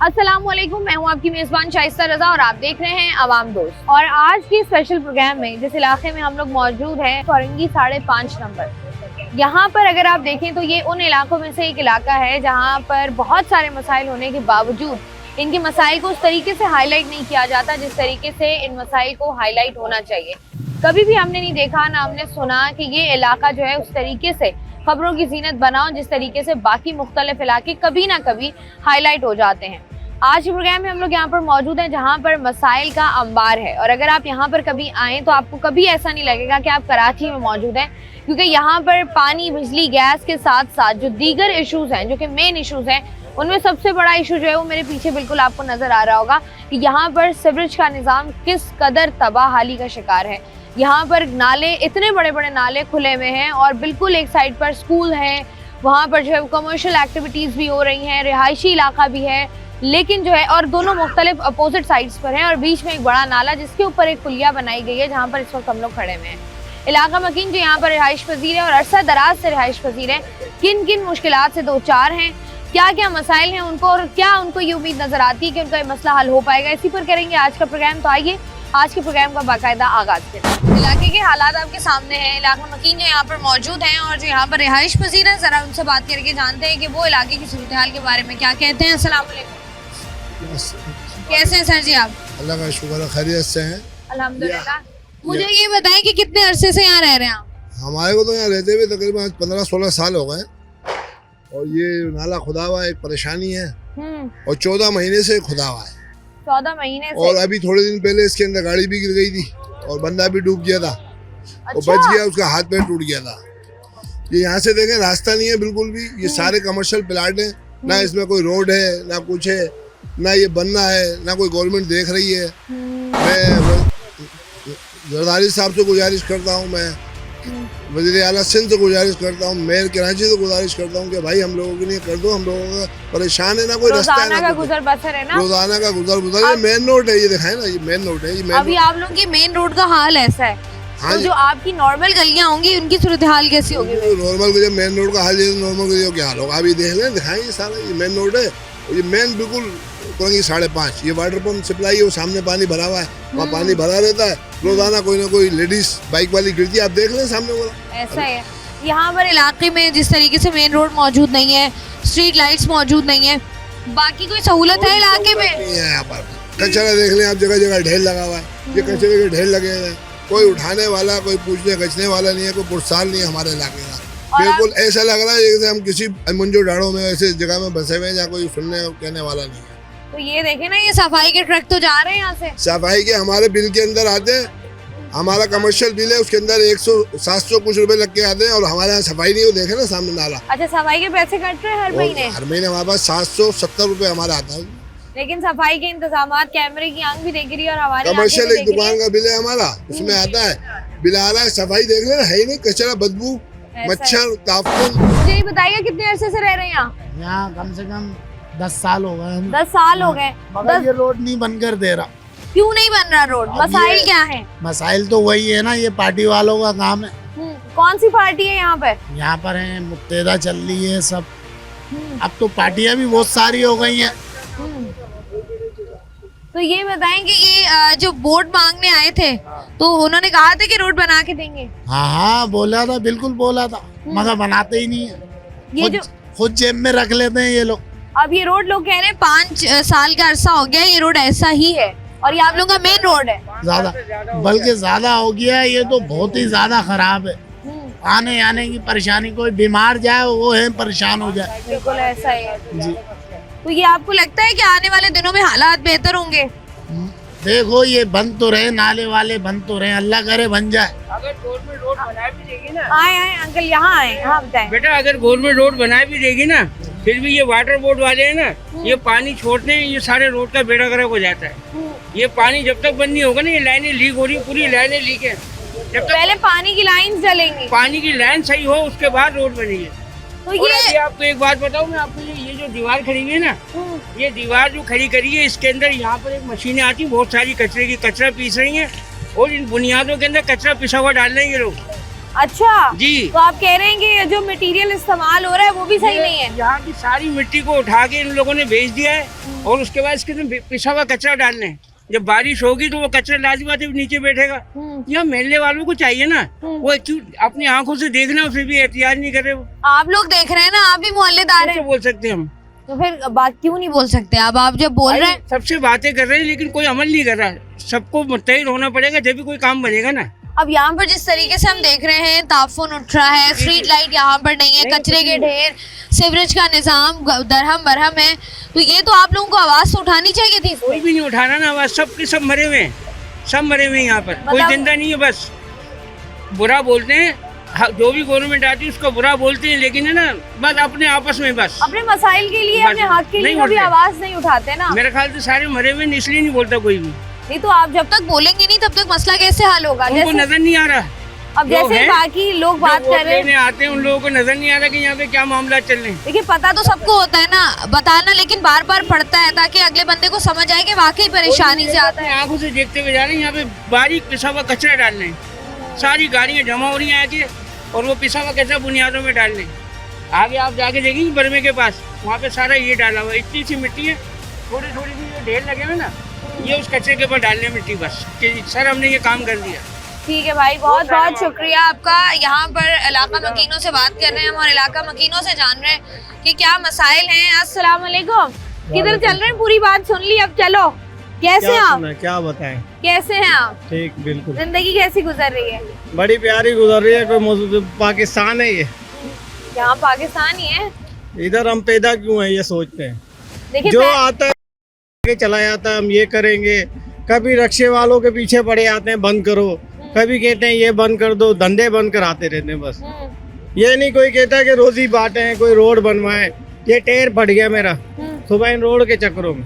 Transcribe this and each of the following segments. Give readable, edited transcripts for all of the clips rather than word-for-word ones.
अस्सलामुअलैकुम, मैं हूं आपकी मेज़बान शाइस्ता रज़ा और आप देख रहे हैं आवाम दोस्त। और आज की स्पेशल प्रोग्राम में जिस इलाके में हम लोग मौजूद हैं, फरंगी 5.5 नंबर, यहाँ पर अगर आप देखें तो ये उन इलाकों में से एक इलाका है जहाँ पर बहुत सारे मसाइल होने के बावजूद इनके मसाइल को उस तरीके से हाईलाइट नहीं किया जाता जिस तरीके से इन मसाइल को हाईलाइट होना चाहिए। कभी भी हमने नहीं देखा, ना हमने सुना कि ये इलाका जो है उस तरीके से खबरों की जीनत बनाओ जिस तरीके से बाकी मुख्तलिफ इलाके कभी ना कभी हाईलाइट हो जाते हैं। आज के प्रोग्राम में हम लोग यहाँ पर मौजूद हैं जहाँ पर मसाइल का अंबार है, और अगर आप यहाँ पर कभी आएँ तो आपको कभी ऐसा नहीं लगेगा कि आप कराची में मौजूद हैं, क्योंकि यहाँ पर पानी, बिजली, गैस के साथ साथ जो दीगर इशूज़ हैं, जो कि मेन इशूज़ हैं, उनमें सबसे बड़ा इशू जो है वो मेरे पीछे बिल्कुल आपको नज़र आ रहा होगा कि यहाँ पर सीवरेज का निज़ाम किस कदर तबाहाली का शिकार है। यहाँ पर नाले, इतने बड़े बड़े नाले खुले हुए हैं और बिल्कुल एक साइड पर स्कूल है, वहाँ पर जो है कमर्शियल एक्टिविटीज़ भी हो रही हैं, रिहायशी इलाका भी है, लेकिन जो है और दोनों मुख्तलिफ अपोजिट साइड्स पर हैं और बीच में एक बड़ा नाला जिसके ऊपर एक पुलिया बनाई गई है जहाँ पर इस वक्त हम लोग खड़े हुए हैं। इलाका मकीन जो यहाँ पर रिहाइश पजीर है और अरसा दराज से रिहाइश पजीर है, किन किन मुश्किलात से दो चार हैं, क्या क्या मसाइल हैं उनको और क्या उनको ये उम्मीद नजर आती है कि उनका ये मसला हल हो पाएगा, इसी पर करेंगे आज का प्रोग्राम। तो आइए आज के प्रोग्राम का बाकायदा आगाज करें। इलाके के हालात आपके सामने हैं, इलाका मकीन जो यहाँ पर मौजूद हैं और जो यहाँ पर रिहाइश पजीर है, जरा उनसे बात करके जानते हैं कि वो इलाके की सूरत हाल के बारे में क्या कहते हैं। अस्सलाम वालेकुम, कैसे हैं सर जी आप? अल्लाह का शुक्र है, खैरियत से हैं अल्हम्दुलिल्लाह। मुझे ये बताएं कि कितने अरसे से यहाँ रह रहे हैं आप? हमारे को तो यहाँ रहते हुए तकरीबन 15-16 साल हो गए और ये नाला खुदा हुआ एक परेशानी है और 14 महीने से खुदा हुआ है। 14 महीने से? और अभी थोड़े दिन पहले इसके अंदर गाड़ी भी गिर गई थी और बंदा भी डूब गया था। अच्छा? और बच गया, उसका हाथ पैर टूट गया था। ये यहाँ से देखें रास्ता नहीं है बिल्कुल भी, ये सारे कमर्शियल प्लाट है, ना इसमें कोई रोड है ना कुछ है, ना ये बनना है, ना कोई गवर्नमेंट देख रही है। मैं जरदारी साहब से गुजारिश करता हूँ, मैं वज़ीर आला सिंध से गुजारिश करता हूँ, मेयर कराची से गुजारिश करता हूँ कि भाई हम लोगों के लिए कर दो, हम लोगों का परेशान है, ना कोई रास्ता है, रोजाना का गुजर बसर है ना, रोजाना का गुजर बसर। ये मेन रोड है, ये दिखाए ना, ये मेन रोड है। ये मेन अभी आप लोगों की मेन रोड का हाल ऐसा है। हाँ तो जो आपकी नॉर्मल गलियां होंगी उनकी सूरत हाल कैसी होगी? नॉर्मल मेन रोड का हाल, नॉर्मल गलियों क्या हाल होगा अभी देख लें, दिखाएंगे सारा। ये मेन रोड है, ये मेन बिल्कुल 5.5। ये वाटर पंप सप्लाई है, वो सामने पानी भरा हुआ है, वहाँ पानी भरा रहता है। रोजाना कोई ना कोई लेडीज बाइक वाली गिरती है, आप देख लें सामने वाला। ऐसा है यहाँ पर इलाके में, जिस तरीके से मेन रोड मौजूद नहीं है, स्ट्रीट लाइट्स मौजूद नहीं है, बाकी कोई सहूलत है इलाके में? नहीं है। यहाँ पर कचरा देख लें आप, जगह जगह ढेर लगा हुआ है, ये कचरे के ढेर लगे हैं, कोई उठाने वाला, कोई पूछने गछने वाला नहीं है, कोई पुरसाल नहीं है हमारे इलाके का। बिल्कुल ऐसा लग रहा है जैसे हम किसी मुंजो डाड़ों में ऐसे जगह में बसे हुए हैं जहाँ कोई सुनने कहने वाला नहीं है। तो ये देखे ना, ये सफाई के ट्रक तो जा रहे हैं यहाँ से। सफाई के हमारे बिल के अंदर आते हैं, हमारा कमर्शियल बिल है, उसके अंदर 100-700 कुछ रुपए लग के आते हैं और हमारे यहाँ सफाई नहीं हो। देखे ना सामने नाला। अच्छा, सफाई के पैसे कट रहे हैं हर महीने? हर महीने हमारे पास 770 रुपए हमारा आता है, लेकिन सफाई के इंतजाम, कैमरे की आंख भी देख रही है और हमारी कमर्शियल एक दुकान का बिल है हमारा, उसमें आता है, बिल आ रहा है, सफाई देख लेना है ही नहीं, कचरा, बदबू, मच्छर, तापमान। मुझे ये बताइए कितने अरसे से रह रहे हैं यहाँ? कम से कम 10 साल हो गए। 10 साल हो गए। मगर ये रोड नहीं बनकर दे रहा। क्यों नहीं बन रहा रोड? मसाइल क्या है? मसाइल तो वही है ना, ये पार्टी वालों का काम है। कौन सी पार्टी है यहाँ पर? यहाँ पर है मुत्तेदा चल रही है सब। अब तो पार्टियां भी बहुत सारी हो गई हैं। तो ये बताएं कि ये जो वोट मांगने आए थे तो उन्होंने कहा था कि रोड बना के देंगे? हाँ, बोला था, बिल्कुल बोला था, मगर बनाते ही नहीं है। ये खुद जेब में रख लेते हैं ये लोग। अब ये रोड लोग कह रहे हैं 5 साल का अरसा हो गया ये रोड ऐसा ही है और ये आप लोगों का मेन रोड है। ज्यादा, बल्कि ज्यादा हो गया है, ये तो बहुत ही ज्यादा खराब है। आने आने की परेशानी, कोई बीमार जाए वो है परेशान हो जाए। बिल्कुल ऐसा ही है जी। तो ये आपको लगता है कि आने वाले दिनों में हालात बेहतर होंगे? देखो, ये बंद तो रहे, नाले वाले बंद तो रहे, अल्लाह करे बन जाए। अगर गवर्नमेंट रोड बना भी देगी ना, आए अंकल यहाँ आए, हाँ बताएं बेटा, अगर गवर्नमेंट रोड बना भी देगी ना, फिर भी ये वाटर बोर्ड वाले हैं ना, ये पानी छोड़ते हैं, ये सारे रोड का बेड़ा गर्क हो जाता है। ये पानी जब तक बंद नहीं होगा ना, ये लाइनें लीक हो रही, पूरी लाइनें लीक है। जब तक पहले पानी की लाइन चलेंगी, पानी की लाइन सही हो उसके बाद रोड बनेगी। तो और ये अभी आपको एक बात बताऊं मैं आपको, ये जो दीवार खड़ी हुई है ना, ये दीवार जो खड़ी करी है, इसके अंदर यहाँ पर एक मशीनें आती, बहुत सारी कचरे की कचरा पीस रही हैं और इन बुनियादों के अंदर कचरा पिसा हुआ डाल रहे हैं ये लोग। अच्छा जी। तो आप कह रहे हैं कि ये जो मटेरियल इस्तेमाल हो रहा है वो भी सही नहीं है। यहाँ की सारी मिट्टी को उठा के इन लोगों ने बेच दिया है और उसके बाद इसके अंदर पिसा हुआ कचरा डालने हैं। जब बारिश होगी तो वो कचरा लाजमी बात है नीचे बैठेगा। यहाँ मेले वालों को चाहिए ना, वो क्यों अपनी आंखों से देखना, उसे भी एहतियात नहीं करे। वो आप लोग देख रहे हैं ना, आप भी मोहल्लेदार कैसे हैं, बोल सकते हैं हम? तो फिर बात क्यों नहीं बोल सकते आप जब बोल रहे हैं? सबसे बातें कर रहे हैं लेकिन कोई अमल नहीं कर रहा। सबको मुत्तहिद होना पड़ेगा जब भी कोई काम बनेगा ना। अब यहाँ पर जिस तरीके से हम देख रहे हैं, ताफुन उठ रहा है, स्ट्रीट लाइट यहाँ पर नहीं है, कचरे के ढेर, सीवरेज का निजाम दरहम बरहम है, तो ये तो आप लोगों को आवाज तो उठानी चाहिए थी। कोई भी नहीं उठा रहा ना आवाज, सबके सब मरे हुए हैं, सब मरे हुए हैं यहाँ पर, कोई जिंदा नहीं है। बस बुरा बोलते हैं, जो भी गवर्नमेंट आती है उसको बुरा बोलते हैं, लेकिन है ना बस अपने आपस में बस अपने मसाइल के लिए, बस अपने हक के लिए नहीं कभी बोलते। आवाज नहीं उठाते ना। मेरे ख्याल से सारे मरे हुए हैं, इसलिए नहीं बोलता कोई भी। नहीं तो आप जब तक बोलेंगे नहीं तब तक मसला कैसे हल होगा? उनको नजर नहीं आ रहा। अब जैसे बाकी लोग बात कर रहे हैं, आते हैं उन लोगों को नजर नहीं आ रहा कि यहाँ पे क्या मामला चल रहे हैं। देखिए पता तो सबको होता है ना बताना, लेकिन बार बार पड़ता है ताकि अगले बंदे को समझ आए कि वाकई परेशानी से आता है। आंखों से देखते हुए जा रहे हैं, यहाँ पे बारीक पिसा हुआ कचरा डाल रहे हैं, सारी गाड़ियाँ जमा हो रही हैं आके और वो पिसा हुआ कचरा बुनियादों में डाल रहे हैं। आगे आप जाके देखेंगे बर्मे के पास, वहाँ पे सारा ये डाला हुआ, इतनी सी मिट्टी है, थोड़ी थोड़ी सी जो ढेर लगे हुए ना, ये उस कचरे के ऊपर डालने मिट्टी बस कि सर हमने ये काम कर दिया। ठीक है भाई, बहुत बहुत शुक्रिया आपका। यहाँ पर इलाका मकीनों से बात कर रहे हैं हम और इलाका मकीनों से जान रहे हैं कि क्या मसाइल हैं। अस्सलाम वालेकुम, किधर चल रहे हैं? पूरी बात सुन ली, अब चलो। कैसे हैं आप? क्या बताएं? कैसे हैं आप? ठीक, बिल्कुल। जिंदगी कैसी गुजर रही है? बड़ी प्यारी गुजर रही है। कोई पाकिस्तान है ये, यहाँ पाकिस्तान ही है। इधर हम पैदा क्यों है ये सोचते हैं। देखिए जो आता है चला जाता है, हम ये करेंगे। कभी रक्शे वालों के पीछे पड़े आते हैं, बंद करो, कभी कहते हैं ये बंद कर दो, धंधे बंद कराते रहते हैं बस। ये नहीं कोई कहता कि रोजी बांटे, कोई रोड बनवाए। ये टेर फट गया मेरा सुबह इन रोड के चक्करों में।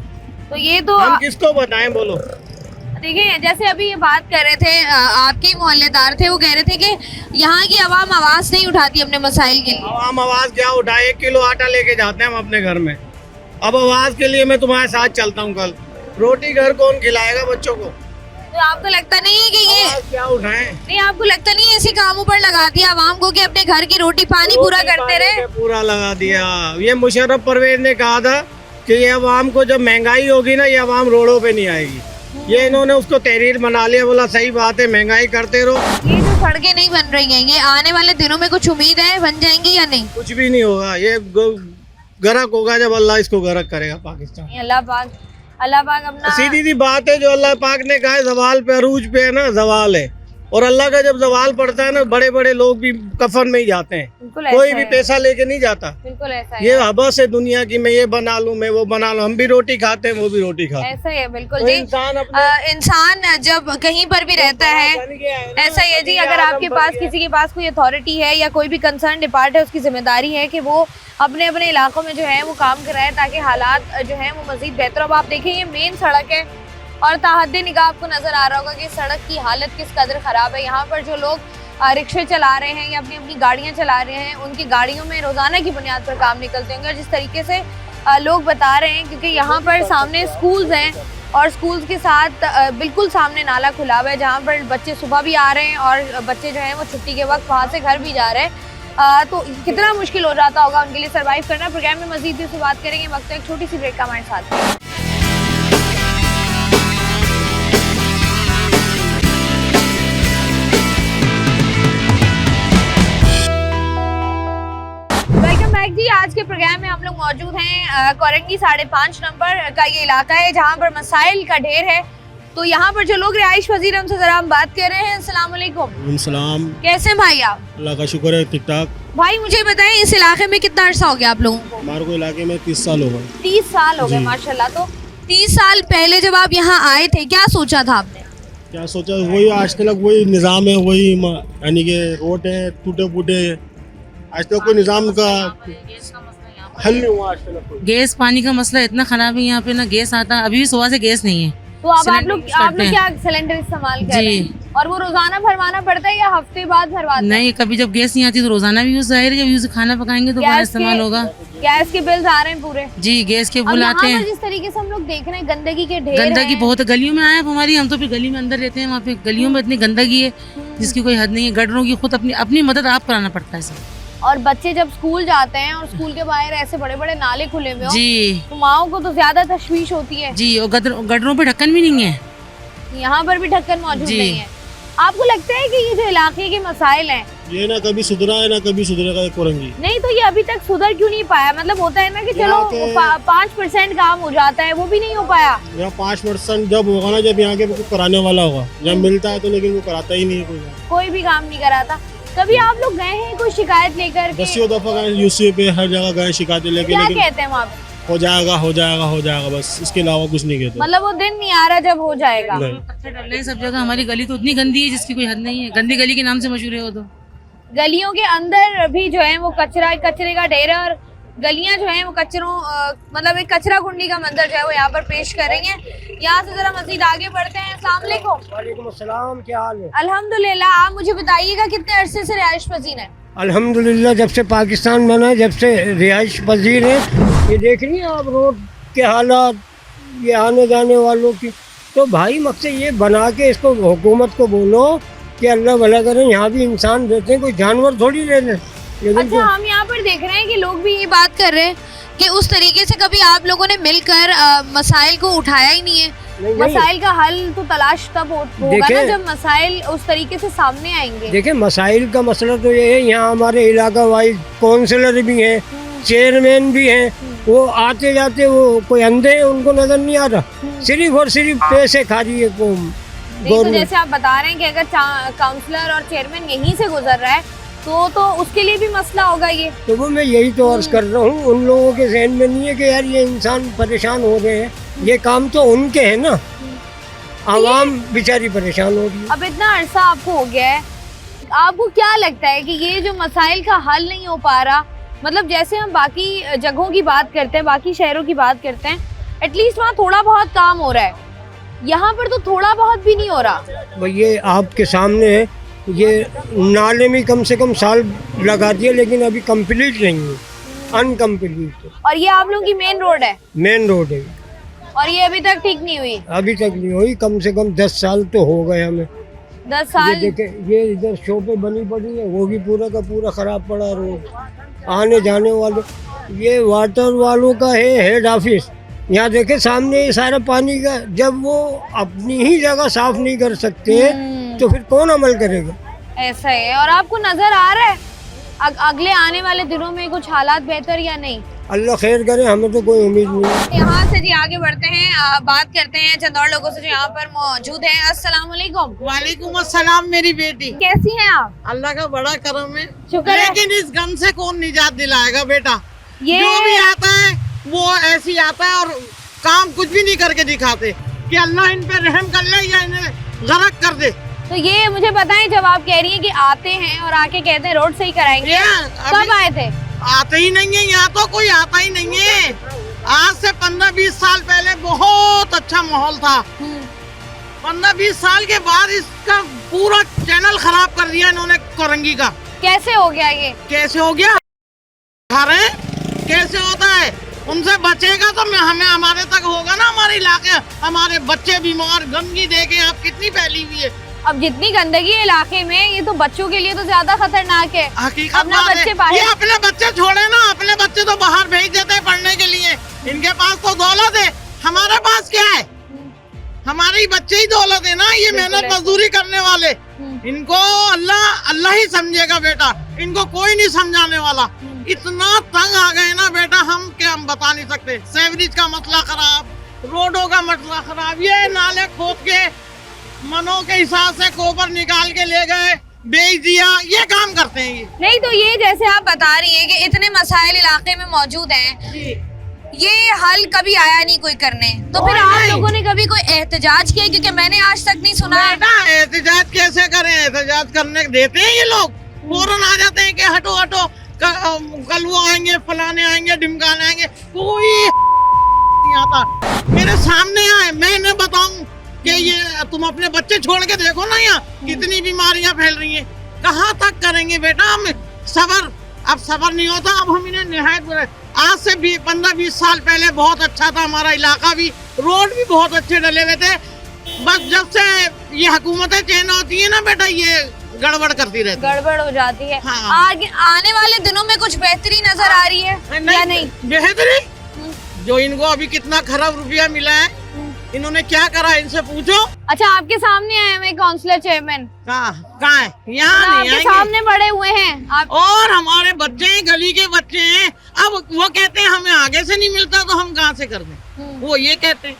तो ये तो हम किसको बताएं, बोलो। देखिए जैसे अभी ये बात कर रहे थे, आपके ही मोहल्लेदार थे, वो कह रहे थे कि यहाँ की आवाम आवाज नहीं उठाती अपने मसाइल के लिए। हम आवाज क्या उठाए, 1 किलो आटा लेके जाते हैं हम अपने घर में। अब आवाज के लिए मैं तुम्हारे साथ चलता हूँ कल। रोटी घर कौन खिलाएगा बच्चों को? तो आपको लगता नहीं है कि ये आवाज क्या उठाएं? नहीं, आपको लगता नहीं है इसी कामों पर लगा दिया आवाम को कि अपने घर की रोटी पानी पूरा करते रहे? पूरा लगा दिया। ये मुशर्रफ परवेज ने कहा था कि ये अवाम को जब महंगाई होगी ना, ये अवाम रोडों पे नहीं आएगी। ये इन्होंने उसको तहरीर बना लिया, बोला सही बात है, महंगाई करते रहो। ये जो सड़कें नहीं बन रही हैं, ये आने वाले दिनों में कुछ उम्मीद है बन जाएंगी या नहीं? कुछ भी नहीं होगा, ये गरक होगा जब अल्लाह इसको गरक करेगा पाकिस्तान। अल्लाह पाक अपना सीधी सी बात है, जो अल्लाह पाक ने कहा है जवाल पे, अरूज पे है ना, जवाल है। और अल्लाह का जब जवाल पड़ता है ना, बड़े बड़े लोग भी कफन में ही जाते हैं, कोई भी पैसा लेके नहीं जाता। बिल्कुल ऐसा ये हबस है दुनिया की, मैं ये बना लूं, मैं वो बना लूं। हम भी रोटी खाते हैं, वो भी रोटी खाते हैं। ऐसा ही है, बिल्कुल तो जी। इंसान जब कहीं पर भी रहता है ऐसा ही है जी। अगर आपके पास किसी के पास कोई अथॉरिटी है या कोई भी कंसर्न डिपार्ट है, उसकी जिम्मेदारी है कि वो अपने अपने इलाकों में जो है वो काम कराए ताकि हालात जो है वो मजीद बेहतर। अब आप देखें ये मेन सड़क है और ताहद्दी निगाह आपको नजर आ रहा होगा कि सड़क की हालत किस कदर खराब है। यहाँ पर जो लोग रिक्शे चला रहे हैं या अपनी अपनी गाड़ियाँ चला रहे हैं, उनकी गाड़ियों में रोजाना की बुनियाद पर काम निकलते होंगे। और जिस तरीके से लोग बता रहे हैं, क्योंकि यहाँ पर सामने स्कूल्स हैं और स्कूल्स के साथ बिल्कुल सामने नाला खुला हुआ है जहाँ पर बच्चे सुबह भी आ रहे हैं और बच्चे जो हैं वो छुट्टी के वक्त वहाँ से घर भी जा रहे हैं। तो कितना मुश्किल हो जाता होगा उनके लिए सर्वाइव करना। प्रोग्राम में मजीद भी उससे बात करेंगे, वक्त एक छोटी सी ब्रेक का हमारे साथ। जी आज के प्रोग्राम में हम लोग मौजूद हैं कोरंगी 5.5 नंबर का ये इलाका है जहाँ पर मसाइल का ढेर है। तो यहाँ पर जो लोग रिहाइश पजीर हमसे जरा हम बात कर रहे हैं। अस्सलाम वालेकुम। सलाम। कैसे हैं भाई आप? अल्लाह का शुक्र है, ठीक ठाक। भाई मुझे बताएं इस इलाके में कितना अर्सा हो गया आप लोगों को? हमारे को इलाके में 30 साल हो गए। 30 साल हो गए, माशाल्लाह। तो 30 साल पहले जब आप यहाँ आए थे, क्या सोचा था आपने? क्या सोचा, वही आज तक वही निज़ाम है, वही यानी कि रोड है टूटे फूटे, आज तक कोई निज़ाम का हल नहीं हुआ। आज तक गैस पानी का मसला इतना खराब है यहाँ पे, ना गैस आता, अभी भी सुबह से गैस नहीं है। तो अब आप लोग क्या सिलेंडर इस्तेमाल कर रहे हैं? और वो रोजाना भरवाना पड़ता है या हफ्ते बाद भरवाते हैं? नहीं, कभी जब गैस नहीं आती तो रोजाना भी यूज, जाहिर है जब यूज खाना पकाएंगे तो बड़ा इस्तेमाल होगा। गैस के बिल्स आ रहे हैं पूरे? जी, गैस के बिल आते हैं। जिस तरीके से हम लोग देख रहे हैं गंदगी के ढेर, गंदगी बहुत गलियों में आए हमारी, हम तो फिर गली में अंदर रहते हैं, वहाँ पे गलियों में इतनी गंदगी है जिसकी कोई हद नहीं है। गटरों की खुद अपनी अपनी मदद आप कराना पड़ता है सर। और बच्चे जब स्कूल जाते हैं और स्कूल के बाहर ऐसे बड़े बड़े नाले खुले हुए हो जी तो माओ को तो ज्यादा तशवीश होती है। जी, और गटरों पे ढक्कन भी नहीं है। यहाँ पर भी ढक्कन मौजूद जी। नहीं है। आपको लगता है कि ये जो इलाके के मसाइल हैं, ये ना कभी सुधरा है ना कभी सुधरेगा ये कोरंगी। नहीं तो ये अभी तक सुधर क्यों नहीं पाया? मतलब होता है ना कि चलो यहाँ के- 5% काम हो जाता है, वो भी नहीं हो पाया। यहाँ 5% जब होगा ना, जब यहाँ के कुछ कराने वाला होगा। यहाँ मिलता है तो लेकिन वो कराता ही नहीं है कोई भी काम नहीं कराता। कभी आप लोग गए हैं कोई शिकायत लेकर के? 10 दफा गए यूसी पे, हर जगह गए शिकायतें लेके, क्या लेकिन कहते हैं वहाँ पे? हो जाएगा हो जाएगा हो जाएगा, बस इसके अलावा कुछ नहीं कहते। मतलब वो दिन नहीं आ रहा जब हो जाएगा। नहीं। पत्थर डल रहे हैं सब जगह। हमारी गली तो इतनी गंदी है जिसकी कोई हद नहीं है। गंदी गली के नाम से मशहूर है वो तो। गलियों के अंदर भी जो है वो कचरे का ढेर है और गलियां जो है वो मतलब एक कचरा कुंडी का मंजर जो है वो यहाँ पर पेश करेंगे। यहाँ से जरा मजीद आगे बढ़ते हैं। अस्सलाम वालेकुम। वालेकुम अस्सलाम, क्या हाल है? अल्हम्दुलिल्लाह। आप मुझे बताइएगा कितने अरसे से रिहाइश पजीर है? अल्हम्दुलिल्लाह, जब से पाकिस्तान बना है, जब से रिहाइश पजीर है। ये देख रही हैं आप रोड के हालात, ये आने जाने वालों की। तो भाई मकसद ये बना के इसको हुकूमत को बोलो कि अल्लाह भला करें, यहाँ भी इंसान रहते हैं, कोई जानवर थोड़ी रहते हैं। लेकिन अच्छा, हम यहाँ पर देख रहे हैं कि लोग भी ये बात कर रहे हैं कि उस तरीके से कभी आप लोगों ने मिलकर मसाइल को उठाया ही नहीं है। नहीं। मसाइल का हल तो तलाश तब होगा ना देखें- जब मसाइल उस तरीके से सामने आएंगे। देखिए, मसाइल का मसला तो ये है, यहाँ हमारे इलाका वाइज काउंसलर भी हैं, चेयरमैन भी हैं, वो आते जाते वो कोई अंधे हैं, उनको नजर नहीं आ रहा। सिर्फ और सिर्फ पैसे खा रही है नहीं तो गवर्नमेंट। जैसे आप बता रहे हैं कि अगर काउंसलर और चेयरमैन यहीं से गुजर रहा है तो उसके लिए भी मसला होगा ये। तो वो मैं यही तो अर्ज कर रहा हूँ, उन लोगों के जहन में नहीं है कि यार ये इंसान परेशान हो रहे हैं, ये काम तो उनके है ना, आवाम बेचारी परेशान हो रही है। अब इतना अरसा आपको हो गया है, आपको क्या लगता है कि ये जो मसाइल का हल नहीं हो पा रहा, मतलब जैसे हम बाकी जगहों की बात करते हैं, बाकी शहरों की बात करते हैं, एटलीस्ट वहाँ थोड़ा बहुत काम हो रहा है, यहाँ पर तो थोड़ा बहुत भी नहीं हो रहा। भाई ये आपके सामने है, ये नाले में कम से कम साल लगा दिए, लेकिन अभी कंप्लीट नहीं है, अनकम्प्लीट है। और ये आप लोगों की मेन रोड है मेन रोड है, और ये अभी तक ठीक नहीं हुई। अभी तक नहीं हुई, कम से कम 10 साल तो हो गए हमें। 10 ये साल। देखे, ये इधर शोपे बनी पड़ी है, वो भी पूरा का पूरा खराब पड़ा रोड, आने जाने वाले। ये वाटर वालों का है हेड ऑफिस, यहाँ देखे सामने ये सारा पानी का, जब वो अपनी ही जगह साफ नहीं कर सकते तो फिर कौन अमल करेगा? ऐसा है। और आपको नजर आ रहा है अगले आने वाले दिनों में कुछ हालात बेहतर या नहीं? अल्लाह खैर करे, हमें तो कोई उम्मीद नहीं है। यहाँ से जी आगे बढ़ते हैं, बात करते हैं चंद और लोगों से जो यहाँ पर मौजूद है। अस्सलाम वालेकुम। वालेकुम अस्सलाम मेरी बेटी। कैसी हैं आप? अल्लाह का बड़ा करम है, शुक्र है। लेकिन इस गम से कौन निजात दिलाएगा बेटा? ये जो भी आता है वो ऐसी आता है और काम कुछ भी नहीं करके दिखाते कि अल्लाह इन पे रहम कर ले या इन्हें गरक कर दे। तो ये मुझे बताएं, जब आप कह रही हैं कि आते हैं और आके कहते हैं रोड सही कराएंगे, कब आए थे? आते ही नहीं है, यहाँ तो कोई आता ही नहीं है। आज से 15-20 साल पहले बहुत अच्छा माहौल था। 15-20 साल के बाद इसका पूरा चैनल खराब कर दिया इन्होंने कोरंगी का। कैसे हो गया ये? कैसे हो गया? खा रहे हैं? कैसे होता है? उनसे बचेगा तो हमें हमारे तक होगा ना, हमारे इलाके, हमारे बच्चे बीमार, गंदगी देखे आप कितनी फैली हुई है। अब जितनी गंदगी है इलाके में, ये तो बच्चों के लिए तो ज्यादा खतरनाक है। हकीकत अपना बात है। बच्चे बाहर- ये अपने बच्चे छोड़े ना, अपने बच्चे तो बाहर भेज देते हैं पढ़ने के लिए। इनके पास तो दौलत है, हमारे पास क्या है? हमारे ही बच्चे ही दौलत है ना, ये मेहनत मजदूरी करने वाले। इनको अल्लाह ही समझेगा बेटा, इनको कोई नहीं समझाने वाला। इतना तंग आ गए ना बेटा, हम बता नहीं सकते। सेवरेज का मसला खराब, रोडों का मसला खराब, ये नाले खोद के मनों के हिसाब से कोबर निकाल के ले गए, बेच दिया, ये काम करते हैं ये। नहीं तो ये जैसे आप बता रही है कि इतने मसाइल इलाके में मौजूद हैं, ये हल कभी आया नहीं कोई करने, तो फिर आप लोगों ने कभी कोई एहतजाज किया? क्योंकि मैंने आज तक नहीं सुना। बेटा एहतजाज कैसे करें? एहतजाज करने देते हैं ये लोग, फौरन आ जाते हैं कि हटो हटो, कल वो आएंगे, फलाने आएंगे, ढिमकाने आएंगे, कोई नहीं आता। मेरे सामने आए, मैं इन्हें बताऊं कि ये तुम अपने बच्चे छोड़ के देखो ना, यहाँ कितनी बीमारियां फैल रही हैं। कहाँ तक करेंगे बेटा हम सबर? अब सबर नहीं होता, अब हम इन्हें निहायत। आज से भी 15-20 साल पहले बहुत अच्छा था हमारा इलाका भी, रोड भी बहुत अच्छे डले हुए थे। बस जब से ये हुकूमतें चेंज होती है ना बेटा, ये गड़बड़ करती रहती है। गड़बड़ हो जाती है। हाँ। आगे आने वाले दिनों में कुछ बेहतरी नजर आ रही है या नहीं? बेहतरी जो इनको अभी कितना खराब रुपया मिला है, इन्होंने क्या करा इनसे पूछो। अच्छा, आपके सामने आए हुए काउंसिलर चेयरमैन कहाँ है? यहाँ नहीं आपके आएंगे। सामने बड़े हुए हैं आप। और हमारे बच्चे हैं, गली के बच्चे हैं। अब वो कहते हैं हमें आगे से नहीं मिलता तो हम कहाँ से कर दें, वो ये कहते हैं।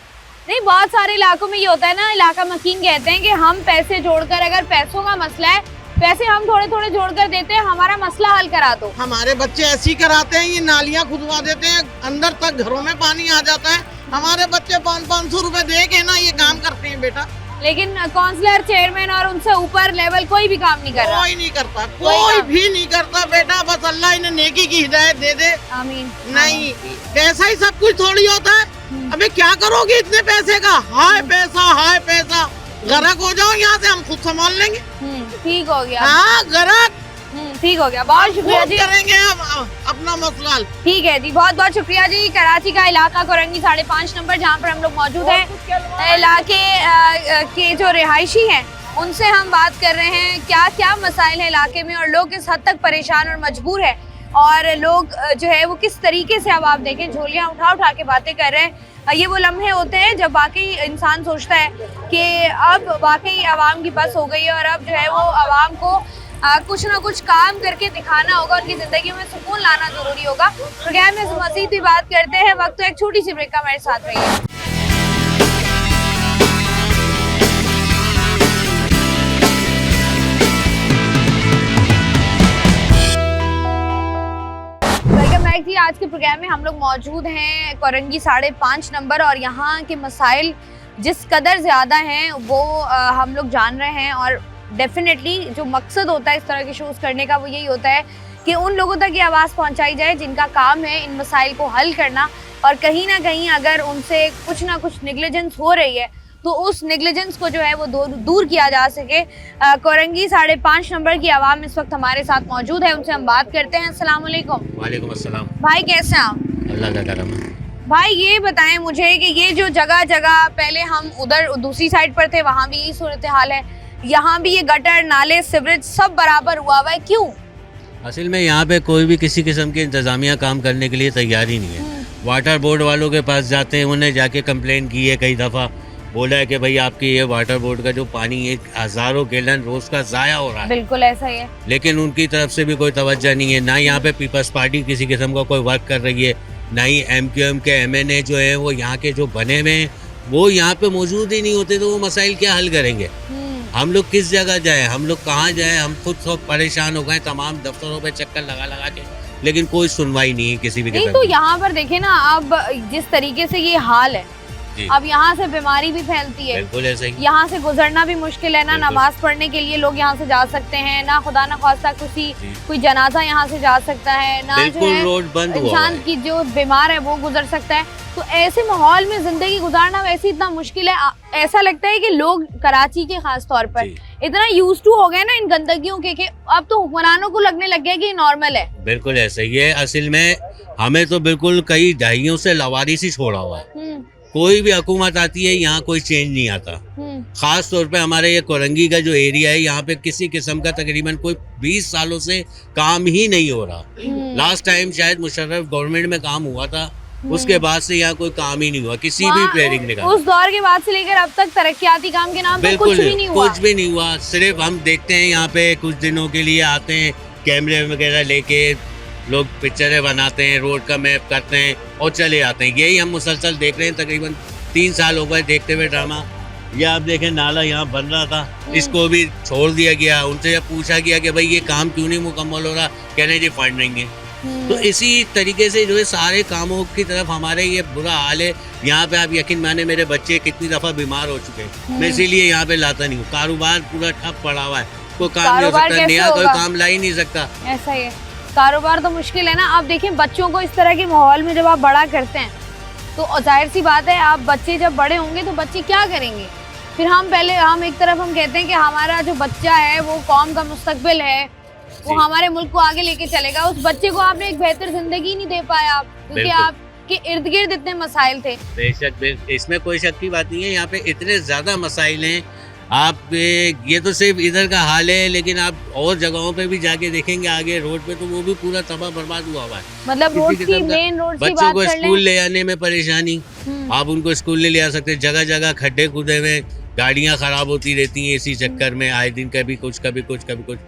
नहीं, बहुत सारे इलाकों में ये होता है ना, इलाका मकीन कहते हैं कि हम पैसे जोड़कर, अगर पैसों का मसला है, पैसे हम थोड़े थोड़े जोड़कर देते हैं, हमारा मसला हल करा दो। हमारे बच्चे ऐसी कराते हैं, ये नालियां खुदवा देते हैं, अंदर तक घरों में पानी आ जाता है। हमारे बच्चे 500 रुपए दे के ना ये काम करते हैं बेटा। लेकिन काउंसलर चेयरमैन और उनसे ऊपर लेवल कोई भी काम नहीं कर रहा। कोई नहीं करता, कोई भी नहीं करता बेटा। बस अल्लाह इन्हें नेकी की हिदायत दे दे। आमीन। नहीं, पैसा ही सब कुछ थोड़ी होता है। अबे क्या करोगे इतने पैसे का? हाय पैसा, गरक हो जाओ यहाँ से, हम खुद संभाल लेंगे। ठीक हो गया। हाँ, गरक ठीक हो गया, बहुत शुक्रिया जी। करेंगे हम अपना मसला। ठीक है जी, बहुत बहुत शुक्रिया जी। कराची का इलाका कोरंगी 5.5 नंबर, जहाँ पर हम लोग मौजूद हैं, इलाके के जो रिहायशी हैं उनसे हम बात कर रहे हैं क्या क्या मसाइल है इलाके में और लोग किस हद तक परेशान और मजबूर है, और लोग जो है वो किस तरीके से, अब आप देखें झोलियाँ उठा उठा के बातें कर रहे हैं। ये वो लम्हे होते हैं जब वाकई इंसान सोचता है कि अब वाकई आवाम की बस हो गई है और अब जो है वो आवाम को कुछ ना कुछ काम करके दिखाना होगा, उनकी ज़िंदगी में सुकून लाना ज़रूरी होगा। प्रोग्राम में मज़ीद भी बात करते हैं, वक्त तो एक छोटी सी ब्रेक का, हमारे साथ रहिए। वेलकम बैक जी। आज के प्रोग्राम में हम लोग मौजूद हैं कोरंगी 5.5 नंबर, और यहाँ के मसाइल जिस कदर ज़्यादा हैं वो हम लोग जान रहे हैं। और डेफिनेटली जो मकसद होता है इस तरह के शोज़ करने का वो यही होता है कि उन लोगों तक ये आवाज़ पहुंचाई जाए जिनका काम है इन मसाइल को हल करना, और कहीं ना कहीं अगर उनसे कुछ ना कुछ नेग्लिजेंस हो रही है तो उस नेग्लिजेंस को जो है वो दूर किया जा सके। कोरंगी 5.5 नंबर की आवाम इस वक्त हमारे साथ मौजूद है, उनसे हम बात करते हैं। अस्सलाम वालेकुम। वालेकुम अस्सलाम। भाई कैसे हैं आप? अल्लाह का करम है। भाई ये बताएं मुझे कि ये जो जगह जगह, पहले हम उधर दूसरी साइड पर थे, वहाँ भी यही सूरत हाल है, यहाँ भी ये गटर नाले सीवरेज सब बराबर हुआ हुआ है, क्यों? असल में यहाँ पे कोई भी किसी किस्म की इंतज़ामिया काम करने के लिए तैयार ही नहीं है। वाटर बोर्ड वालों के पास जाते हैं, उन्हें जाके कंप्लेन की है कई दफ़ा, बोला है कि भाई आपकी ये वाटर बोर्ड का जो पानी है हज़ारों गैलन रोज़ का ज़ाया हो रहा है। बिल्कुल ऐसा ही है। लेकिन उनकी तरफ से भी कोई तवज्जो नहीं है। ना यहाँ पे पीपल्स पार्टी किसी किस्म का कोई वर्क कर रही है, ना ही MQM के MNA जो है वो यहाँ के जो बने हुए हैं वो यहाँ पे मौजूद ही नहीं होते, तो वो मसाइल क्या हल करेंगे? हम लोग किस जगह जाए, हम लोग कहाँ जाए? हम खुद सब परेशान हो गए, तमाम दफ्तरों पे चक्कर लगा लगा के, लेकिन कोई सुनवाई नहीं है किसी भी नहीं। किस्म तो की। यहाँ पर देखे ना, अब जिस तरीके से ये हाल है, अब यहाँ से बीमारी भी फैलती है, बिल्कुल ऐसा ही। यहाँ से गुजरना भी मुश्किल है ना, नमाज पढ़ने के लिए लोग यहाँ से जा सकते हैं ना, खुदा ना खास्ता कोई जनाजा यहाँ से जा सकता है ना, जो है रोड बंद हुआ इंसान की जो बीमार है वो गुजर सकता है। तो ऐसे माहौल में जिंदगी गुजारना वैसे इतना मुश्किल है। ऐसा लगता है कि लोग कराची के खास तौर पर इतना यूज्ड टू हो गए ना इन गंदगियों के कि अब तो हुक्मरानों को लगने लग गया कि नॉर्मल है। बिल्कुल ऐसा ही है। असल में हमें तो बिल्कुल कई दहाइयों से लवारिस ही छोड़ा हुआ है। कोई भी हुकूमत आती है यहाँ कोई चेंज नहीं आता। खास तौर पे हमारे ये कोरंगी का जो एरिया है यहाँ पे किसी किस्म का तकरीबन कोई 20 सालों से काम ही नहीं हो रहा। लास्ट टाइम शायद मुशर्रफ गवर्नमेंट में काम हुआ था, उसके बाद से यहाँ कोई काम ही नहीं हुआ किसी भी प्लेयरिंग ने। उस दौर के बाद से लेकर अब तक तरक्याती काम के नाम पे कुछ भी नहीं हुआ। कुछ भी नहीं हुआ। सिर्फ हम देखते हैं यहाँ पे कुछ दिनों के लिए आते हैं, कैमरे वगैरह लेके लोग पिक्चरें बनाते हैं, रोड का मैप करते हैं और चले आते हैं। यही हम मुसलसल देख रहे हैं, तकरीबन 3 साल हो गए देखते हुए ड्रामा। ये आप देखें नाला यहाँ बन रहा था, इसको भी छोड़ दिया गया। उनसे जब पूछा गया कि भाई ये काम क्यों नहीं मुकम्मल हो रहा, कहने जी फंड नहीं है। तो इसी तरीके से जो है सारे कामों की तरफ हमारे ये बुरा हाल है। यहाँ पे आप यकीन माने मेरे बच्चे कितनी दफ़ा बीमार हो चुके हैं, मैं इसीलिए यहाँ पे लाता नहीं हूँ। कारोबार पूरा ठप पड़ा हुआ है, कोई काम नहीं हो सकता, नया कोई काम ला ही नहीं सकता। ऐसा ही है, कारोबार तो मुश्किल है ना। आप देखें बच्चों को इस तरह के माहौल में जब आप बड़ा करते हैं तो जाहिर सी बात है, आप बच्चे जब बड़े होंगे तो बच्चे क्या करेंगे? फिर हम एक तरफ हम कहते हैं कि हमारा जो बच्चा है वो कौम का मुस्तकबिल है, वो हमारे मुल्क को आगे लेके चलेगा। उस बच्चे को आपने एक बेहतर जिंदगी नहीं दे पाया आप, क्योंकि आपके इर्द गिर्द इतने मसाइल थे। बेशक, इसमें कोई शक की बात नहीं है। यहाँ पे इतने ज़्यादा मसाइल हैं, आप ये तो सिर्फ इधर का हाल है, लेकिन आप और जगहों पे भी जाके देखेंगे आगे रोड पे, तो वो भी पूरा तबाह बर्बाद हुआ हुआ है। मतलब रोड किसी की किस्म का मेन रोड की बच्चों बात को कर स्कूल लें। ले आने में परेशानी, आप उनको स्कूल नहीं ले आ सकते, जगह जगह खड्डे खुदे हुए, गाड़ियाँ खराब होती रहती हैं इसी चक्कर में, आए दिन कभी कुछ कभी कुछ कभी कुछ।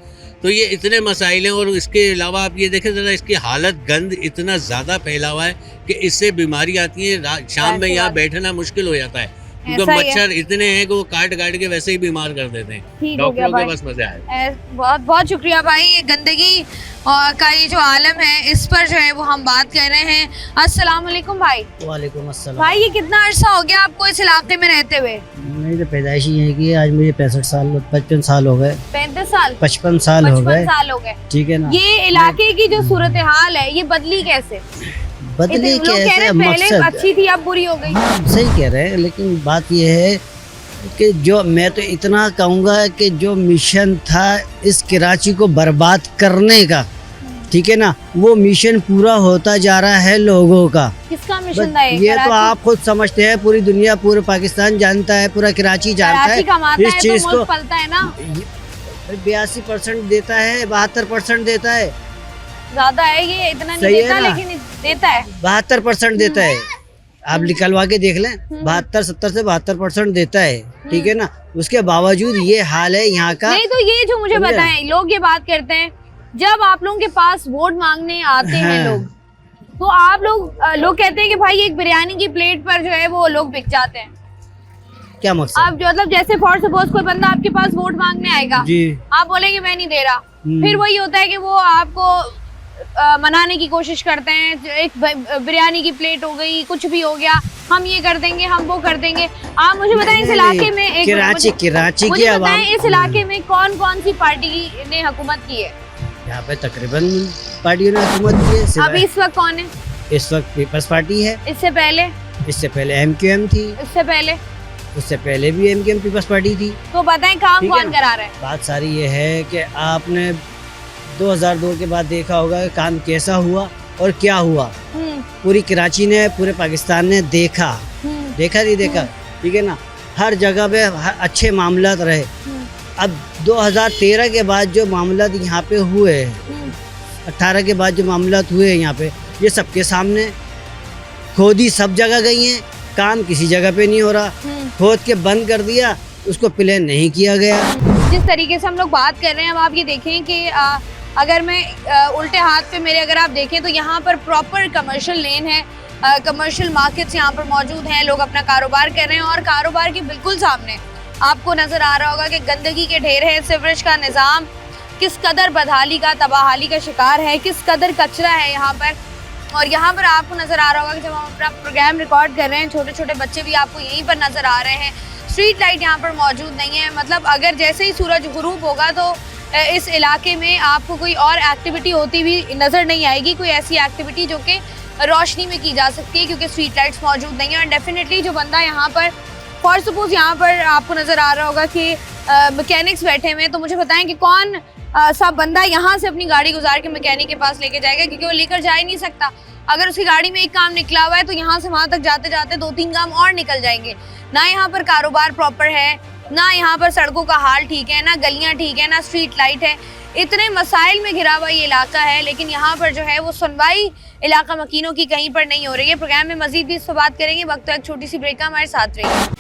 तो ये इतने मसाइल हैं। और इसके अलावा आप ये देखें ज़रा, इसकी हालत गंद इतना ज़्यादा फैला हुआ है कि इससे बीमारी आती है। शाम में यहाँ बैठना मुश्किल हो जाता है, क्योंकि ऐसा ही है। मच्छर इतने हैं कि वो काट काट के वैसे ही बीमार कर देते हैं। ठीक हो गया डॉक्टरों के भाई। बस मजे आए। बहुत बहुत शुक्रिया भाई। ये गंदगी का ये जो आलम है, इस पर जो है वो हम बात कर रहे हैं। अस्सलाम वालेकुम भाई। वालेकुम अस्सलाम। भाई ये कितना अरसा हो गया आपको इस इलाके में रहते हुए? मेरी तो पैदाइश ही है कि आज मुझे 55 साल हो गए। 35 साल? 55 साल हो 55 गए। साल हो गए, ठीक है ना। ये इलाके की जो सूरत हाल है ये बदली कैसे? बदली लोग कह रहे कैसे, हैं पहले मकसद अच्छी थी अब बुरी हो गई। सही कह रहे हैं, लेकिन बात यह है कि जो मैं तो इतना कहूँगा कि जो मिशन था इस कराची को बर्बाद करने का, ठीक है ना, वो मिशन पूरा होता जा रहा है लोगों का। किसका बस मिशन था ये तो आप खुद समझते हैं, पूरी दुनिया, पूरे पाकिस्तान जानता है, पूरा कराची जानता कराची है कमाता इस है चीज तो को। मुल्क पलता है ना। 82% देता है, 72% देता है, ज्यादा है ये, इतना नहीं सही है देता ना? लेकिन देता है। 72% देता है। आप निकलवा के देख लें, 72-70 से 72% देता है, ठीक है ना। उसके बावजूद ये हाल है यहाँ का। नहीं तो ये जो मुझे समझे? बताएं, लोग ये बात करते हैं जब आप लोगों के पास वोट मांगने आते हैं हाँ। लोग, तो आप लोग कहते हैं कि भाई एक बिरयानी की प्लेट पर जो है वो लोग बिक जाते हैं। क्या मकसद? आप जो मतलब जैसे फॉर सपोज कोई बंदा आपके पास वोट मांगने आएगा, जी। आप बोलेंगे मैं नहीं दे रहा, फिर वही होता है कि वो आपको मनाने की कोशिश करते हैं। एक बिरयानी की प्लेट हो गई, कुछ भी हो गया, हम ये कर देंगे, हम वो कर देंगे। आप मुझे बताएं इस इलाके में एक कराची की मुझे आवाम, बताएं इस इलाके में कौन कौन सी पार्टी ने हुकूमत की है? यहाँ पे तकरीबन पार्टियों ने हुकूमत की है। सिवाय- अभी इस वक्त कौन है? इस वक्त पीपल्स पार्टी है, इससे पहले? इससे पहले MQM थी, इससे पहले? उससे पहले भी MQM पीपल्स पार्टी थी। तो बताएं काम ठीक है कौन ना? करा रहा है? बात सारी ये है कि आपने 2002 के बाद देखा होगा कि काम कैसा हुआ और क्या हुआ। पूरी कराची ने, पूरे पाकिस्तान ने देखा नहीं देखा, ठीक है ना। हर जगह पे अच्छे मामला रहे। अब 2013 के बाद जो मामला यहाँ पे हुए, 18 के बाद जो मामला हुए यहाँ पे, ये सबके सामने। खोदी सब जगह गई हैं, काम किसी जगह पे नहीं हो रहा। खोद के बंद कर दिया, उसको प्लान नहीं किया गया। जिस तरीके से हम लोग बात कर रहे हैं, अब आप ये देखें कि अगर मैं उल्टे हाथ पे मेरे अगर आप देखें तो यहाँ पर प्रॉपर कमर्शियल लेन है, कमर्शियल मार्केट्स यहाँ पर मौजूद हैं, लोग अपना कारोबार कर रहे हैं और कारोबार के बिल्कुल सामने आपको नज़र आ रहा होगा कि गंदगी के ढेर है। सीवरेज का निज़ाम किस कदर बदहाली का, तबाहाली का शिकार है, किस कदर कचरा है यहाँ पर। और यहाँ पर आपको नज़र आ रहा होगा कि जब हम अपना प्रोग्राम रिकॉर्ड कर रहे हैं, छोटे छोटे बच्चे भी आपको यहीं पर नज़र आ रहे हैं। स्ट्रीट लाइट यहाँ पर मौजूद नहीं है, मतलब अगर जैसे ही सूरज गुरूब होगा तो इस इलाके में आपको कोई और एक्टिविटी होती हुई नज़र नहीं आएगी, कोई ऐसी एक्टिविटी जो कि रोशनी में की जा सकती है, क्योंकि स्ट्रीट लाइट्स मौजूद नहीं है। और डेफिनेटली जो बंदा यहाँ पर फॉर सपोज यहाँ पर आपको नज़र आ रहा होगा कि मैकेनिक्स बैठे हुए हैं, तो मुझे बताएं कि कौन सा बंदा यहाँ से अपनी गाड़ी गुजार के मैकेनिक के पास लेके जाएगा, क्योंकि वो लेकर जा ही नहीं सकता। अगर उसकी गाड़ी में एक काम निकला हुआ है तो यहाँ से वहाँ तक जाते जाते 2-3 काम और निकल जाएंगे। ना यहाँ पर कारोबार प्रॉपर है, ना यहाँ पर सड़कों का हाल ठीक है, ना गलियाँ ठीक है, ना स्ट्रीट लाइट है। इतने मसाइल में घिरा हुआ ये इलाका है, लेकिन यहाँ पर जो है वो सुनवाई इलाका मकीनों की कहीं पर नहीं हो रही है। प्रोग्राम में मजीद भी इस पर बात करेंगे, वक्त तो एक छोटी सी ब्रेक का, हमारे साथ रहिए।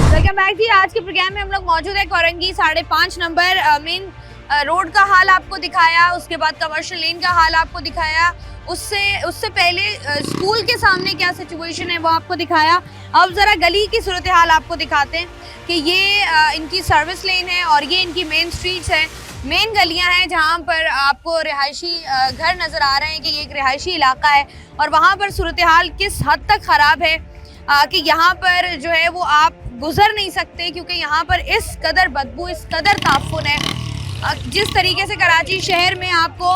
वेलकम बैक जी। आज के प्रोग्राम में हम लोग मौजूद है कोरंगी 5.5 नंबर मेन रोड का हाल आपको दिखाया, उसके बाद कमर्शियल लेन का हाल आपको दिखाया, उससे पहले स्कूल के सामने क्या सिचुएशन है वो आपको दिखाया। अब ज़रा गली की सूरत हाल आपको दिखाते हैं कि ये इनकी सर्विस लेन है और ये इनकी मेन स्ट्रीट्स हैं, मेन गलियां हैं जहाँ पर आपको रिहायशी घर नज़र आ रहे हैं कि ये एक रिहायशी इलाका है। और वहाँ पर सूरत हाल किस हद तक ख़राब है कि यहाँ पर जो है वो आप गुजर नहीं सकते, क्योंकि यहाँ पर इस कदर बदबू, इस कदर ताफुन है। जिस तरीके से कराची शहर में आपको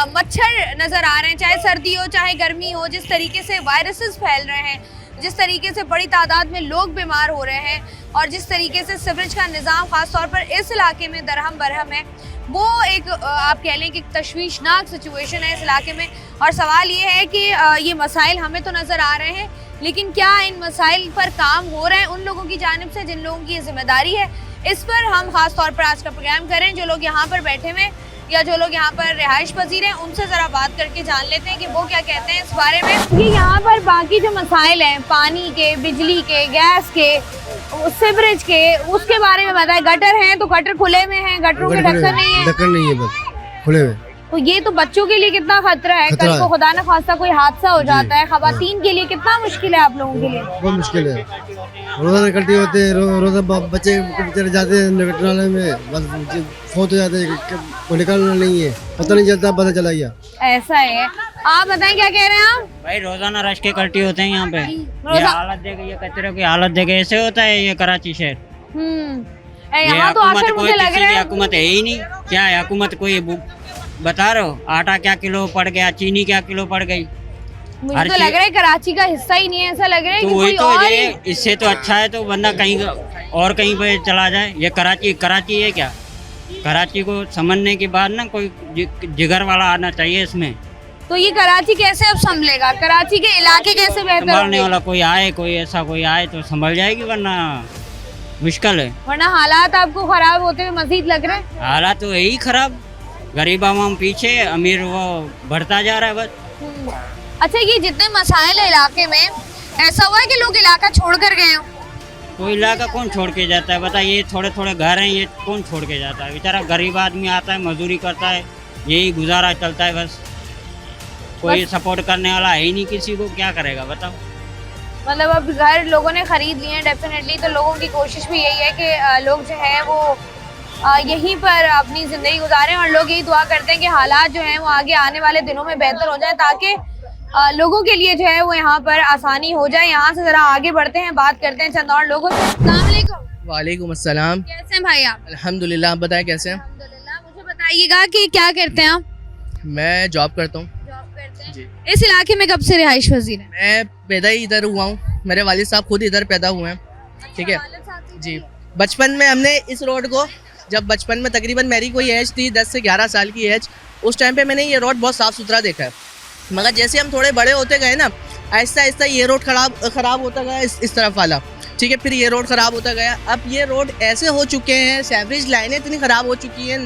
मच्छर नज़र आ रहे हैं, चाहे सर्दी हो चाहे गर्मी हो, जिस तरीके से वायरसेस फैल रहे हैं, जिस तरीके से बड़ी तादाद में लोग बीमार हो रहे हैं, और जिस तरीके से सीवरेज का निज़ाम ख़ास तौर पर इस इलाके में दरहम बरहम है, वो एक आप कह लें कि तशवीशनाक सिचुएशन है इस इलाके में। और सवाल ये है कि ये मसाइल हमें तो नज़र आ रहे हैं, लेकिन क्या इन मसाइल पर काम हो रहे हैं उन लोगों की जानिब से जिन लोगों की ये जिम्मेदारी है? इस पर हम खास तौर पर आज का प्रोग्राम करें। जो लोग यहाँ पर बैठे हुए या जो लोग यहाँ पर रिहाइश पजीर हैं उनसे ज़रा बात करके जान लेते हैं कि वो क्या कहते हैं इस बारे में। ये यहाँ पर बाकी जो मसाइल हैं पानी के, बिजली के, गैस के, सीवरेज के, उसके बारे में बताएं। गटर हैं तो गटर खुले में हैं, गटरों के ढक्कन नहीं है, ढक्कन नहीं है, बस खुले में। तो ये तो बच्चों के लिए कितना खतरा है, कल को खुदा न खास्ता कोई हादसा हो जाता है, खवातीन के लिए कितना मुश्किल है आप लोगों के लिए? बहुत मुश्किल है, रोजा इकट्ठे होते हैं, रोजा बच्चे चले जाते हैं निकलने में, बस फोत हो जाते हैं, वो निकलना नहीं है, पता नहीं चलता, पता चला गया। ऐसा है। आप बताएं क्या कह रहे हैं आप? भाई रोजाना रश के इकट्ठे होते हैं यहाँ पे, ये हालत देखे, ये कचरे की हालत देखे, ऐसे होता है ये कराची शहर। यहाँ तो आखिर मुझे लग रहा है हुकूमत है ही नहीं। क्या है हुकूमत? कोई बता रहे हो आटा क्या किलो पड़ गया, चीनी क्या किलो पड़ गई? मुझे तो लग रहा है कराची का हिस्सा ही नहीं है, ऐसा लग रहा है तो कि वही कोई तो और ये इससे तो अच्छा है तो बंदा कहीं और कहीं पे चला जाए। ये कराची है क्या? कराची को समझने के बाद ना कोई जिगर वाला आना चाहिए इसमें। तो ये कराची कैसे अब संभलेगा? कराची के इलाके कैसे बेहतर संभालने होंगे? वाला कोई आए, कोई ऐसा कोई आए तो संभल जाएगी, वरना मुश्किल है। वरना हालात आपको खराब होते हुए मजीद लग रहे हैं। हालात तो यही खराब, गरीब आवाम पीछे, अमीर वो बढ़ता जा रहा है बस। अच्छा, ये जितने मसाइल है इलाके में, ऐसा हुआ है कि लोग इलाका छोड़ कर गए हो? कोई इलाका कौन छोड़ के जाता है? बता, ये थोड़े थोड़े घर हैं, ये कौन छोड़ के जाता है? बेचारा गरीब आदमी आता है, मजदूरी करता है, यही गुजारा चलता है बस। कोई सपोर्ट करने वाला है ही नहीं किसी को, क्या करेगा बताओ? मतलब अब घर लोगों ने खरीद लिए हैं डेफिनेटली, तो लोगों की कोशिश भी यही है कि लोग जो है वो यहीं पर अपनी ज़िंदगी गुजारें, और लोग यही दुआ करते हैं कि हालात जो हैं वो आगे आने वाले दिनों में बेहतर हो जाए, ताकि लोगों के लिए जो है वो यहाँ पर आसानी हो जाए। यहाँ से ज़रा आगे बढ़ते हैं, बात करते हैं चंद और लोगों से। अस्सलाम वालेकुम। वालेकुम अस्सलाम। कैसे हैं भाई आप? अल्हम्दुलिल्लाह, आप बताएं कैसे हैं? अल्हम्दुलिल्लाह। मुझे बताइएगा कि क्या करते हैं आप? मैं जॉब करता हूँ। जॉब करते हैं जी। इस इलाके में कब से रिहाइश पजीर हैं? मैं पैदा ही इधर हुआ हूँ, मेरे वालिद साहब खुद इधर पैदा हुए हैं। ठीक है जी। बचपन में हमने इस रोड को, जब बचपन में तकरीबन मेरी कोई एज थी 10 से 11 साल की एज, उस टाइम पे मैंने ये रोड बहुत साफ़ सुथरा देखा है। मगर जैसे हम थोड़े बड़े होते गए ना, आहिस्ता आहिस्ता ये रोड ख़राब होता गया, इस तरफ वाला। ठीक है, फिर ये रोड ख़राब होता गया। अब ये रोड ऐसे हो चुके हैं, सीवरेज लाइनें इतनी ख़राब हो चुकी हैं,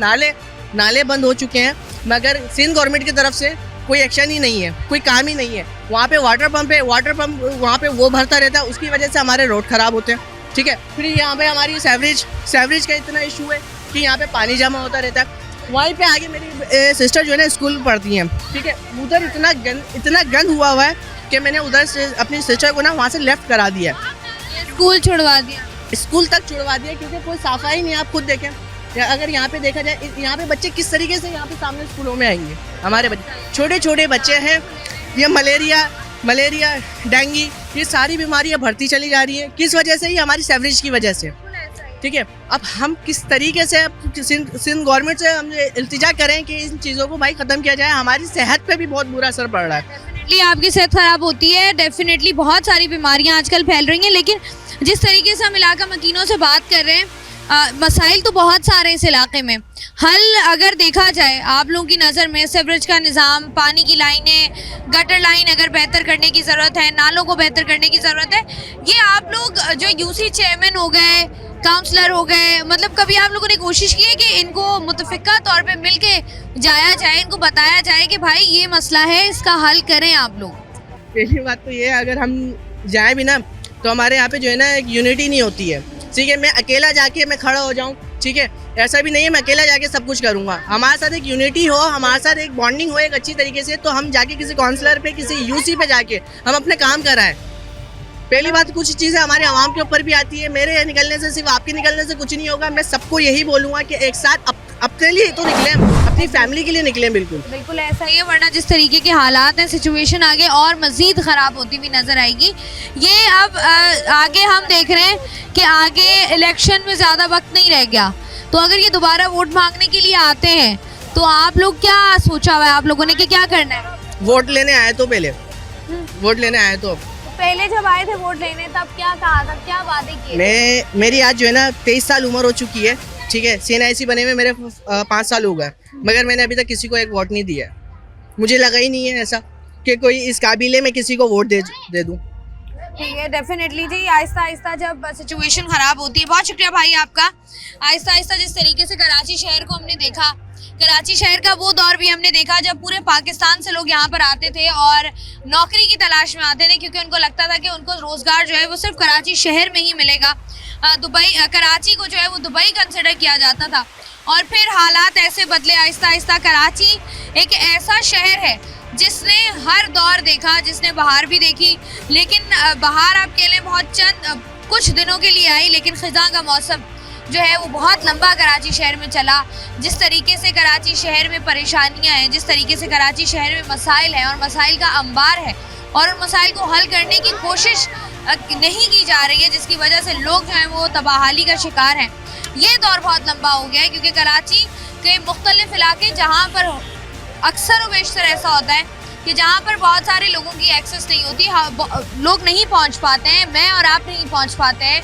नाले बंद हो चुके हैं, मगर सिंध गवर्नमेंट की तरफ से कोई एक्शन ही नहीं है, कोई काम ही नहीं है। वहाँ पे वाटर पंप है, वाटर पंप वहाँ पे वो भरता रहता है, उसकी वजह से हमारे रोड ख़राब होते हैं। ठीक है, फिर यहाँ पे हमारी सीवरेज का इतना इशू है कि यहाँ पे पानी जमा होता रहता है। वहीं पे आगे मेरी सिस्टर जो है ना स्कूल में पढ़ती हैं। ठीक है, उधर इतना गंद हुआ है कि मैंने उधर से अपनी सिस्टर को ना वहाँ से लेफ्ट करा दिया, स्कूल छुड़वा दिया, स्कूल तक छुड़वा दिया, क्योंकि कोई सफाई नहीं है। आप खुद देखें, अगर यहाँ पे देखा जाए, यहाँ पे बच्चे किस तरीके से यहाँ पे सामने स्कूलों में आएंगे। हमारे बच्चे छोटे छोटे बच्चे हैं, ये मलेरिया डेंगू, ये सारी बीमारियाँ बढ़ती चली जा रही है। किस वजह से? ही हमारी सीवरेज की वजह से। ठीक है, अब हम किस तरीके से सिंध गवर्नमेंट से हम इल्तिजा करें कि इन चीज़ों को भाई ख़त्म किया जाए। हमारी सेहत पे भी बहुत बुरा असर पड़ रहा है। डेफिनेटली आपकी सेहत ख़राब होती है, डेफिनेटली बहुत सारी बीमारियां आजकल फैल रही हैं। लेकिन जिस तरीके से हम इलाका मकीनों से बात कर रहे हैं, मसाइल तो बहुत सारे इस इलाके में। हल अगर देखा जाए आप लोगों की नज़र में, सीवरेज का निज़ाम, पानी की लाइनें, गटर लाइन अगर बेहतर करने की ज़रूरत है, नालों को बेहतर करने की ज़रूरत है। ये आप लोग जो यूसी चेयरमैन हो गए, काउंसलर हो गए, मतलब कभी आप लोगों ने कोशिश की है कि इनको मुतफ़िका तौर पे मिल के जाया जाए, इनको बताया जाए कि भाई ये मसला है, इसका हल करें आप लोग? पहली बात तो ये है, अगर हम जाए भी ना तो हमारे यहाँ पे जो है ना एक यूनिटी नहीं होती है। ठीक है, मैं अकेला जाके मैं खड़ा हो जाऊँ, ठीक है, ऐसा भी नहीं है मैं अकेला जाके सब कुछ करूँगा। हमारे साथ एक यूनिटी हो, हमारे साथ एक बॉन्डिंग हो एक अच्छी तरीके से, तो हम जाके किसी काउंसलर पे, किसी यूसी पे जाके हम अपने काम कराएं। पहली बात, कुछ चीज़ें हमारे आवाम के ऊपर भी आती है। मेरे निकलने से, सिर्फ आपके निकलने से कुछ नहीं होगा। मैं सबको यही बोलूँगा कि एक साथ अपने लिए तो निकलें, अपनी फैमिली के लिए निकलें। बिल्कुल ऐसा ही है, वरना जिस तरीके के हालात हैं, सिचुएशन आगे और मज़ीद ख़राब होती हुई नज़र आएगी। ये अब आगे हम देख रहे हैं कि आगे इलेक्शन में ज़्यादा वक्त नहीं रह गया, तो अगर ये दोबारा वोट मांगने के लिए आते हैं तो आप लोग क्या सोचा हुआ है आप लोगों ने कि क्या करना है? वोट लेने आए तो पहले जब आए थे वोट लेने, तब क्या कहा था, क्या वादे किए? मेरी आज जो है ना 23 साल उम्र हो चुकी है। ठीक है, CNIC बने हुए मेरे 5 साल हो गए, मगर मैंने अभी तक किसी को एक वोट नहीं दिया है। मुझे लगा ही नहीं है ऐसा कि कोई इस काबिले में किसी को वोट दे दूँ। ठीक है, डेफिनेटली जी। आहिस्ता आहिस्ता जब सिचुएशन खराब होती है, बहुत शुक्रिया भाई आपका। आहिस्ता आहिस्ता जिस तरीके से कराची शहर को हमने देखा, कराची शहर का वो दौर भी हमने देखा जब पूरे पाकिस्तान से लोग यहाँ पर आते थे और नौकरी की तलाश में आते थे, क्योंकि उनको लगता था कि उनको रोजगार जो है वो सिर्फ कराची शहर में ही मिलेगा। कराची को जो है वो दुबई कंसिडर किया जाता था, और फिर हालात ऐसे बदले आहिस्ता आहिस्ता। कराची एक ऐसा शहर है जिसने हर दौर देखा, जिसने बहार भी देखी, लेकिन बहार आप कह लें बहुत चंद कुछ दिनों के लिए आई, लेकिन खिज़ां का मौसम जो है वो बहुत लंबा कराची शहर में चला। जिस तरीके से कराची शहर में परेशानियां हैं, जिस तरीके से कराची शहर में मसाइल हैं और मसाइल का अंबार है, और उन मसाइल को हल करने की कोशिश नहीं की जा रही है, जिसकी वजह से लोग जो हैं वो तबाहाली का शिकार हैं। ये दौर बहुत लंबा हो गया है, क्योंकि कराची के मुख्तलिफ इलाके जहाँ पर अक्सर व बेशतर ऐसा होता है कि जहाँ पर बहुत सारे लोगों की एक्सेस नहीं होती, लोग नहीं पहुँच पाते हैं, मैं और आप नहीं पहुँच पाते हैं,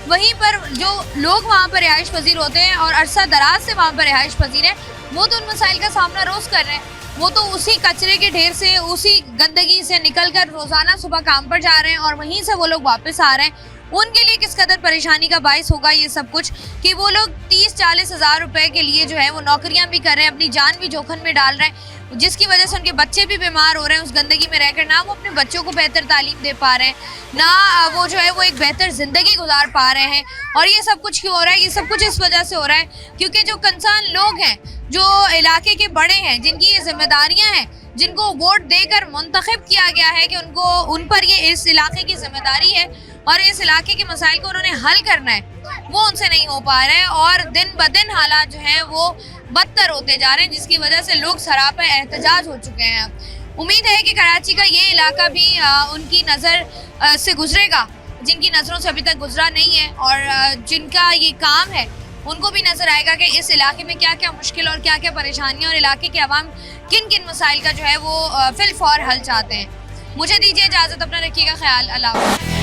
वहीं पर जो लोग वहाँ पर रिहाइश पजीर होते हैं और अरसा दराज से वहाँ पर रिहाइश पजीर है, वो तो उन मसाइल का सामना रोज़ कर रहे हैं। वो तो उसी कचरे के ढेर से, उसी गंदगी से निकल कर रोज़ाना सुबह काम पर जा रहे हैं, और वहीं से वो लोग वापस आ रहे हैं। उनके लिए किस कदर परेशानी का बायस होगा ये सब कुछ, कि वो लोग 30-40 हज़ार रुपए के लिए जो है वो नौकरियां भी कर रहे हैं, अपनी जान भी जोखिम में डाल रहे हैं, जिसकी वजह से उनके बच्चे भी बीमार हो रहे हैं उस गंदगी में रहकर। ना वो अपने बच्चों को बेहतर तालीम दे पा रहे हैं, ना वो जो है वो एक बेहतर ज़िंदगी गुजार पा रहे हैं। और ये सब कुछ क्यों हो रहा है? ये सब कुछ इस वजह से हो रहा है क्योंकि जो कंसर्न लोग हैं, जो इलाके के बड़े हैं, जिनकी ये जिम्मेदारियाँ हैं, जिनको वोट देकर मुंतखब किया गया है कि उन पर ये इस इलाके की जिम्मेदारी है और इस इलाके के मसाइल को उन्होंने हल करना है, वो उनसे नहीं हो पा रहा है, और दिन ब दिन हालात जो हैं वो बदतर होते जा रहे हैं, जिसकी वजह से लोग सरापा एहतजाज हो चुके हैं। उम्मीद है कि कराची का ये इलाका भी उनकी नज़र से गुजरेगा, जिनकी नज़रों से अभी तक गुजरा नहीं है, और जिनका ये काम है उनको भी नज़र आएगा कि इस इलाके में क्या क्या मुश्किल और क्या क्या परेशानियाँ, और इलाके के अवाम किन किन मसाइल का जो है वो फिलफौर हल चाहते हैं। मुझे दीजिए इजाज़त, अपना रखिएगा ख्याल। अल्लाह।